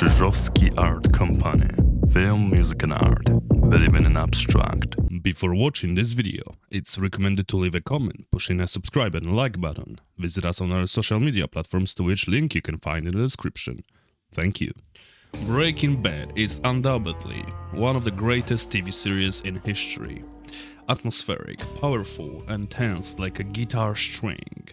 Krzyżowski Art Company. Film, music and art. Believing in abstract. Before watching this video, it's recommended to leave a comment, pushing a subscribe and like button. Visit us on our social media platforms, to which link you can find in the description. Thank you. Breaking Bad is undoubtedly one of the greatest TV series in history. Atmospheric, powerful and tense like a guitar string.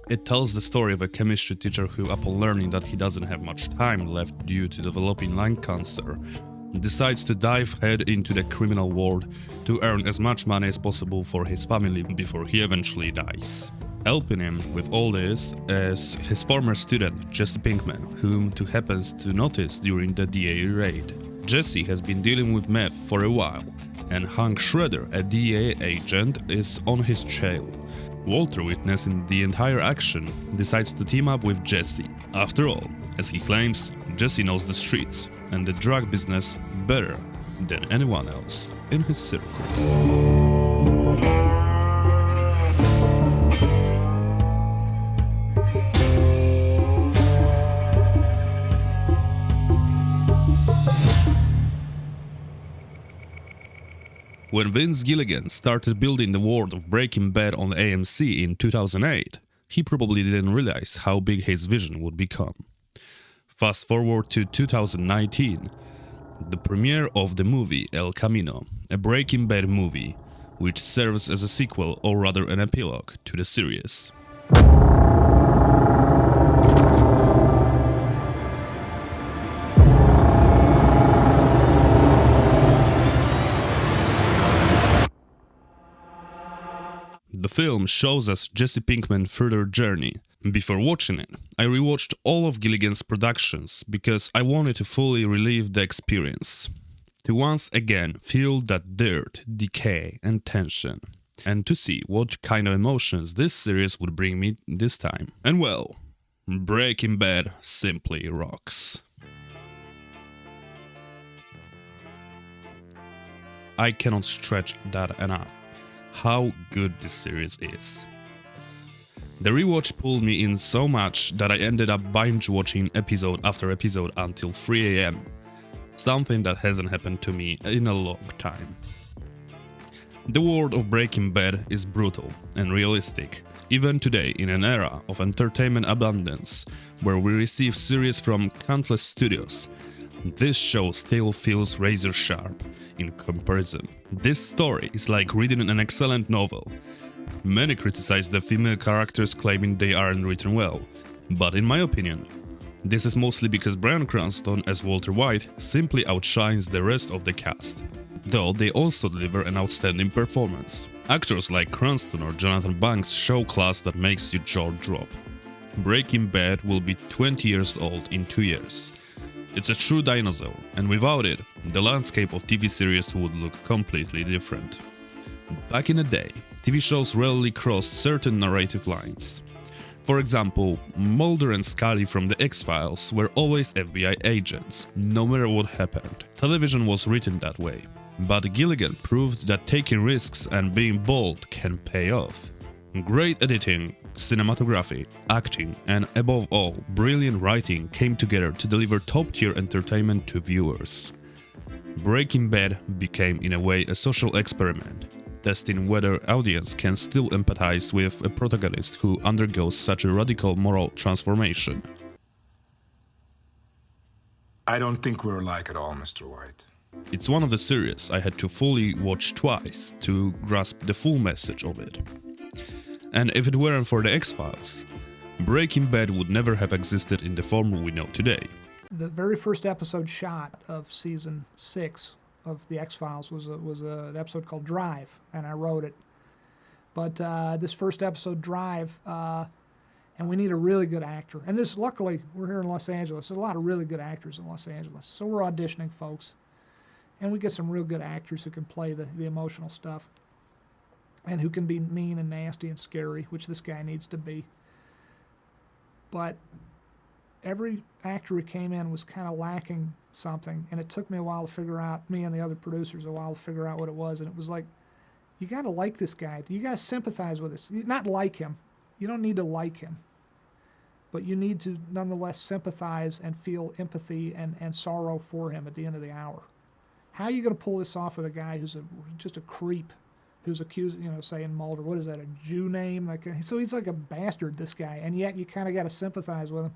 It tells the story of a chemistry teacher who, upon learning that he doesn't have much time left due to developing lung cancer, decides to dive head into the criminal world to earn as much money as possible for his family before he eventually dies. Helping him with all this is his former student, Jesse Pinkman, whom he happens to notice during the DA raid. Jesse has been dealing with meth for a while, and Hank Schrader, a DA agent, is on his trail. Walter, witnessing the entire action, decides to team up with Jesse. After all, as he claims, Jesse knows the streets and the drug business better than anyone else in his circle. When Vince Gilligan started building the world of Breaking Bad on AMC in 2008, he probably didn't realize how big his vision would become. Fast forward to 2019, the premiere of the movie El Camino, a Breaking Bad movie, which serves as a sequel or rather an epilogue to the series. The film shows us Jesse Pinkman's further journey. Before watching it, I rewatched all of Gilligan's productions because I wanted to fully relive the experience. To once again feel that dirt, decay and tension. And to see what kind of emotions this series would bring me this time. And well, Breaking Bad simply rocks. I cannot stretch that enough. How good this series is. The rewatch pulled me in so much that I ended up binge-watching episode after episode until 3 AM. Something that hasn't happened to me in a long time. The world of Breaking Bad is brutal and realistic, even today in an era of entertainment abundance, where we receive series from countless studios. This show still feels razor sharp in comparison. This story is like reading an excellent novel. Many criticize the female characters, claiming they aren't written well, but in my opinion, this is mostly because Bryan Cranston as Walter White simply outshines the rest of the cast, though they also deliver an outstanding performance. Actors like Cranston or Jonathan Banks show class that makes your jaw drop. Breaking Bad will be 20 years old in 2 years. It's a true dinosaur, and without it, the landscape of TV series would look completely different. Back in the day, TV shows rarely crossed certain narrative lines. For example, Mulder and Scully from The X-Files were always FBI agents, no matter what happened. Television was written that way. But Gilligan proved that taking risks and being bold can pay off. Great editing, cinematography, acting, and above all, brilliant writing came together to deliver top-tier entertainment to viewers. Breaking Bad became, in a way, a social experiment, testing whether audience can still empathize with a protagonist who undergoes such a radical moral transformation. I don't think we're alike at all, Mr. White. It's one of the series I had to fully watch twice to grasp the full message of it. And if it weren't for the X-Files, Breaking Bad would never have existed in the form we know today. The very first episode shot of season 6 of the X-Files was an episode called Drive, and I wrote it. But this first episode, Drive, and we need a really good actor. And luckily, we're here in Los Angeles. There's a lot of really good actors in Los Angeles. So we're auditioning folks. And we get some real good actors who can play the emotional stuff. And who can be mean and nasty and scary, which this guy needs to be. But every actor who came in was kind of lacking something, and it took me a while to figure out, me and the other producers a while to figure out what it was, and it was like, you got to like this guy. You got to sympathize with this. Not like him. You don't need to like him. But you need to nonetheless sympathize and feel empathy and sorrow for him at the end of the hour. How are you going to pull this off with a guy who's just a creep, who's accused, saying Mulder, what is that, a Jew name? So he's like a bastard, this guy, and yet you kind of got to sympathize with him.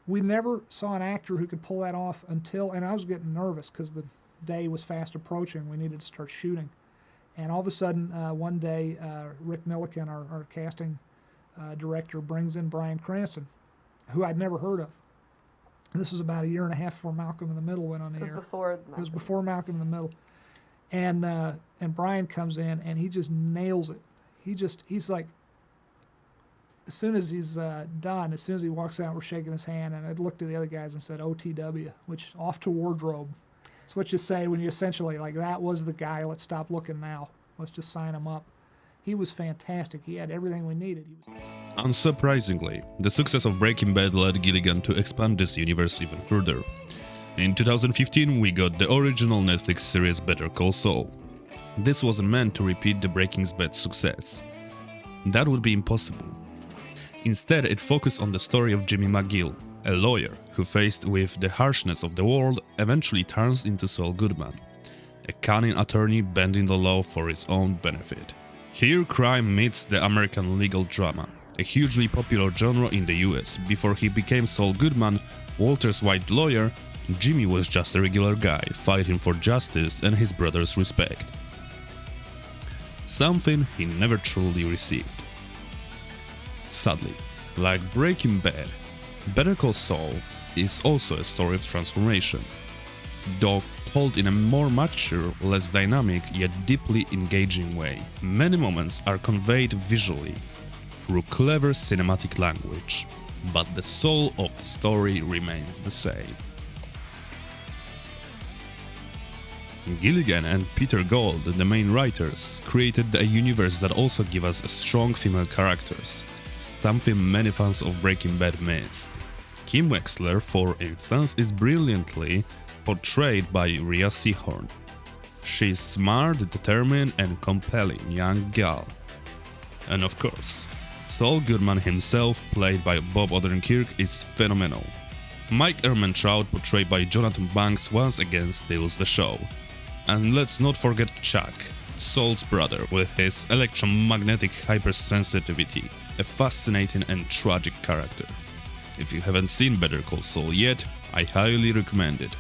We never saw an actor who could pull that off until, and I was getting nervous because the day was fast approaching. We needed to start shooting. And all of a sudden, one day, Rick Milliken, our casting director, brings in Bryan Cranston, who I'd never heard of. This was about a year and a half before Malcolm in the Middle went on the air. It was before Malcolm in the Middle. And Bryan comes in, and he just nails it. He's like, as soon as he's done, as soon as he walks out, we're shaking his hand, and I looked at the other guys and said, OTW, which off to wardrobe. It's what you say when you essentially, like, that was the guy, let's stop looking now. Let's just sign him up. He was fantastic. He had everything we needed. Unsurprisingly, the success of Breaking Bad led Gilligan to expand this universe even further. In 2015, we got the original Netflix series Better Call Saul. This wasn't meant to repeat the Breaking Bad success. That would be impossible. Instead, it focused on the story of Jimmy McGill, a lawyer who, faced with the harshness of the world, eventually turns into Saul Goodman, a cunning attorney bending the law for his own benefit. Here, crime meets the American legal drama, a hugely popular genre in the US. Before he became Saul Goodman, Walter's white lawyer, Jimmy was just a regular guy fighting for justice and his brother's respect. Something he never truly received. Sadly, like Breaking Bad, Better Call Saul is also a story of transformation, though told in a more mature, less dynamic, yet deeply engaging way. Many moments are conveyed visually, through clever cinematic language, but the soul of the story remains the same. Gilligan and Peter Gould, the main writers, created a universe that also gives us strong female characters, something many fans of Breaking Bad missed. Kim Wexler, for instance, is brilliantly portrayed by Rhea Seehorn. She's smart, determined, and compelling young gal. And of course, Saul Goodman himself, played by Bob Odenkirk, is phenomenal. Mike Ehrmantraut, portrayed by Jonathan Banks, once again steals the show. And let's not forget Chuck, Saul's brother, with his electromagnetic hypersensitivity, a fascinating and tragic character. If you haven't seen Better Call Saul yet, I highly recommend it,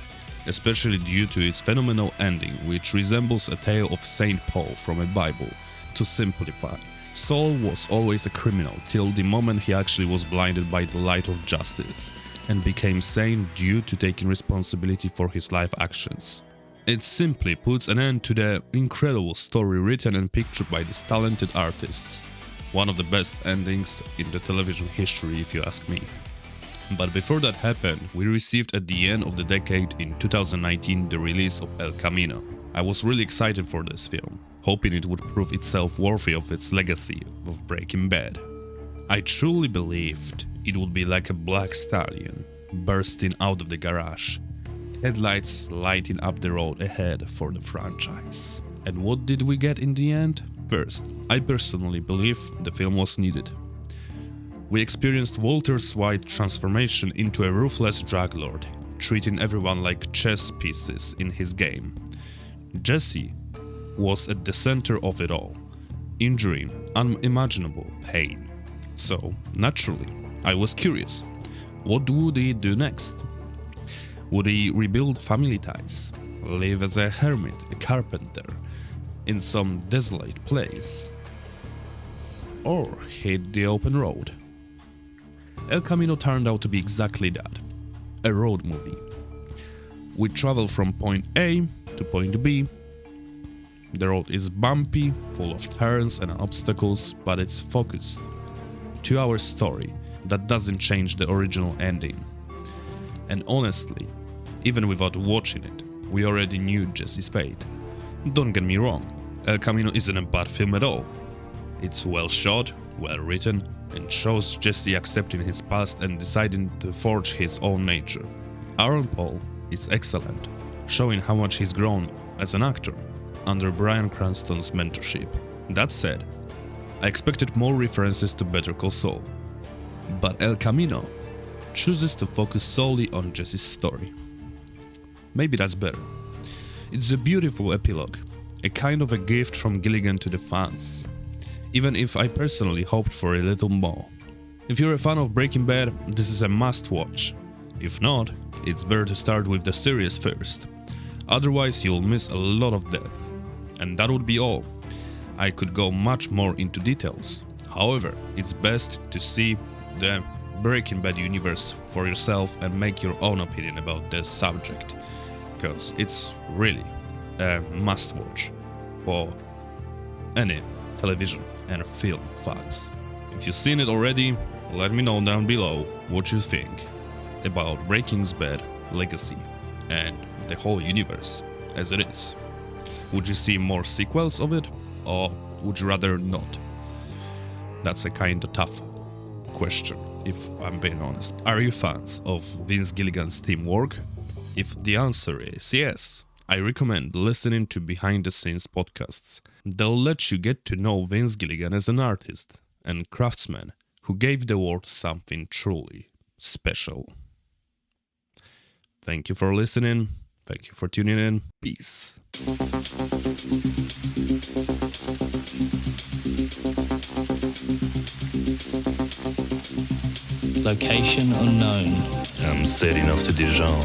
especially due to its phenomenal ending, which resembles a tale of Saint Paul from a Bible. To simplify, Saul was always a criminal till the moment he actually was blinded by the light of justice and became sane due to taking responsibility for his life actions. It simply puts an end to the incredible story written and pictured by these talented artists. One of the best endings in the television history, if you ask me. But before that happened, we received at the end of the decade in 2019 the release of El Camino. I was really excited for this film, hoping it would prove itself worthy of its legacy of Breaking Bad. I truly believed it would be like a black stallion bursting out of the garage, headlights lighting up the road ahead for the franchise. And what did we get in the end? First, I personally believe the film was needed. We experienced Walter's White transformation into a ruthless drug lord, treating everyone like chess pieces in his game. Jesse was at the center of it all, enduring unimaginable pain. So, naturally, I was curious, what would he do next? Would he rebuild family ties, live as a hermit, a carpenter, in some desolate place? Or hit the open road? El Camino turned out to be exactly that, a road movie. We travel from point A to point B. The road is bumpy, full of turns and obstacles, but it's focused. 2-hour story that doesn't change the original ending. And honestly, even without watching it, we already knew Jesse's fate. Don't get me wrong, El Camino isn't a bad film at all. It's well shot, well written, and shows Jesse accepting his past and deciding to forge his own nature. Aaron Paul is excellent, showing how much he's grown as an actor under Bryan Cranston's mentorship. That said, I expected more references to Better Call Saul, but El Camino chooses to focus solely on Jesse's story. Maybe that's better. It's a beautiful epilogue, a kind of a gift from Gilligan to the fans, even if I personally hoped for a little more. If you're a fan of Breaking Bad, this is a must-watch. If not, it's better to start with the series first, otherwise you'll miss a lot of depth. And that would be all. I could go much more into details, however, it's best to see the Breaking Bad universe for yourself and make your own opinion about this subject, because it's really a must-watch for any television and film fans. If you've seen it already, let me know down below what you think about Breaking Bad legacy and the whole universe as it is. Would you see more sequels of it, or would you rather not? That's a kinda tough question, if I'm being honest. Are you fans of Vince Gilligan's teamwork? If the answer is yes, I recommend listening to Behind the Scenes podcasts. They'll let you get to know Vince Gilligan as an artist and craftsman who gave the world something truly special. Thank you for listening. Thank you for tuning in. Peace. Location unknown. I'm setting off to Dijon.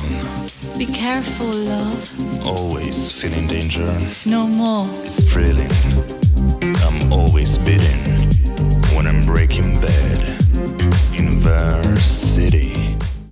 Be careful, love. Always feeling danger. No more. It's thrilling. I'm always bidding when I'm breaking bad in Verse City.